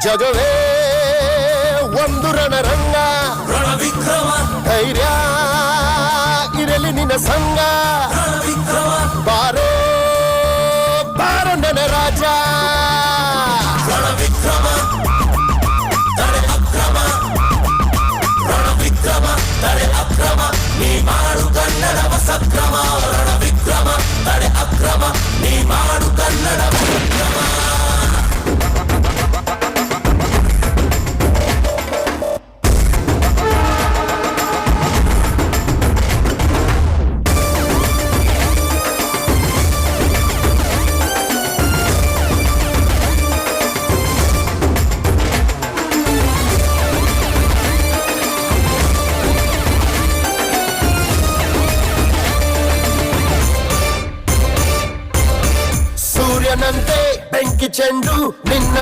ಜಗವೇ ಒಂದು ರಣರಂಗ, ರಣವಿಕ್ರಮ ಧೈರ್ಯ ಇರಲಿ ನಿನ್ನ ಸಂಗ, ರಣವಿಕ್ರಮ ಬಾರೋ ಬಾರೋ ನನ್ನ ರಾಜ. ರಣವಿಕ್ರಮ ತಡೆ ಅಕ್ರಮ, ರಣವಿಕ್ರಮ ತಡೆ ಅಕ್ರಮ, ನೀ ಮಾಡು ಕನ್ನಡವ ಸಕ್ರಮ. ರಣವಿಕ್ರಮ ತಡೆ ಅಕ್ರಮ, ನೀ ಮಾಡು ಕನ್ನಡವ ಸಕ್ರಮ. ಸೂರ್ಯನಂತೆ ಬೆಂಕಿ ಚೆಂಡು ನಿನ್ನ